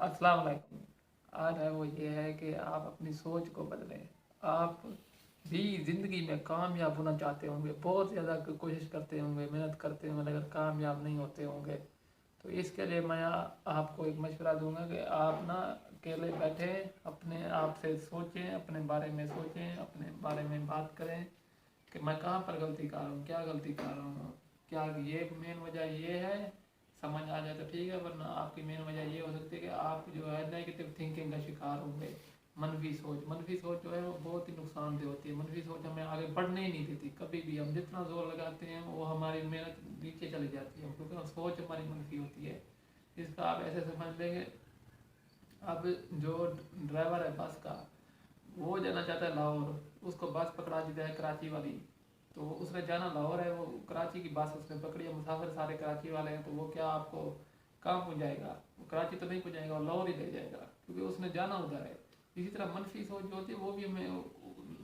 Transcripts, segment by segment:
अस्सलाम वालेकुम। आज है वो ये है कि आप अपनी सोच को बदलें। आप भी ज़िंदगी में कामयाब होना चाहते होंगे, बहुत ज़्यादा कोशिश करते होंगे, मेहनत करते होंगे, लेकिन कामयाब नहीं होते होंगे। तो इसके लिए मैं आपको एक मशवरा दूंगा कि आप ना अकेले बैठे अपने आप से सोचें, अपने बारे में सोचें, अपने बारे में बात करें कि मैं कहाँ पर गलती कर रहा हूँ, क्या गलती कर रहा हूँ, क्या ये मेन वजह ये है। समझ आ जाए तो ठीक है, वरना आपकी मेन वजह ये हो सकती है कि आप जो है नेगेटिव थिंकिंग का शिकार होंगे। मनफी सोच जो है वो बहुत ही नुकसानदेह होती है। मनफी सोच हमें आगे बढ़ने ही नहीं देती। कभी भी हम जितना जोर लगाते हैं वो हमारी मेहनत नीचे चली जाती है, क्योंकि सोच हमारी मनफी होती है। इसका आप ऐसे समझ लेंगे, अब जो ड्राइवर है बस का, वो जाना चाहता है लाहौर, उसको बस पकड़ा दी जाए कराची वाली, तो उसने जाना लाहौर है, वो कराची की बस उसने पकड़ी है, मुसाफिर सारे कराची वाले हैं, तो वो क्या आपको कहाँ पहुँचाएगा? वो कराची तो नहीं पहुँचाएगा, वो लाहौर ही ले जाएगा, क्योंकि उसने जाना उधर है। इसी तरह मनफी सोच जो होती है वो भी हमें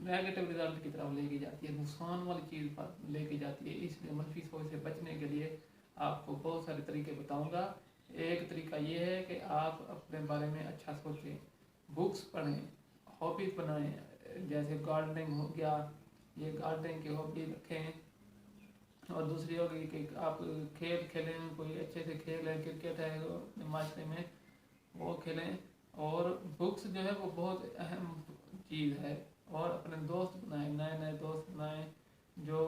नेगेटिव रिजल्ट की तरफ लेके जाती है, नुकसान वाली चीज़ पर लेके जाती है। इसलिए मनफी सोच से बचने के लिए आपको बहुत सारे तरीके बताऊँगा। एक तरीका ये है कि आप अपने बारे में अच्छा सोचें, बुक्स पढ़ें, हॉबीज बनाएं, जैसे गार्डनिंग हो गया, ये गार्डनिंग की हॉबी रखें। और दूसरी होगी कि आप खेल खेलें, कोई अच्छे से खेल है, क्रिकेट है माशरे में, वो खेलें। और बुक्स जो है वो बहुत अहम चीज़ है। और अपने दोस्त बनाएं, नए नए दोस्त बनाएं जो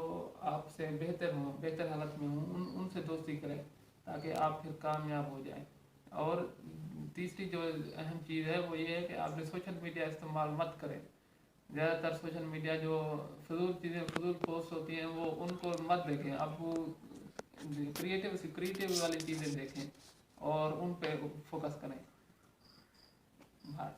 आपसे बेहतर हों, बेहतर हालत में हों, उनसे दोस्ती करें ताकि आप फिर कामयाब हो जाएं। और तीसरी जो अहम चीज़ है वो ये है कि आपने सोशल मीडिया इस्तेमाल मत करें। ज़्यादातर सोशल मीडिया जो फजूल चीज़ें, फजूल पोस्ट होती हैं, वो उनको मत देखें। आप वो क्रिएटिव वाली चीज़ें देखें और उन पे फोकस करें। बस।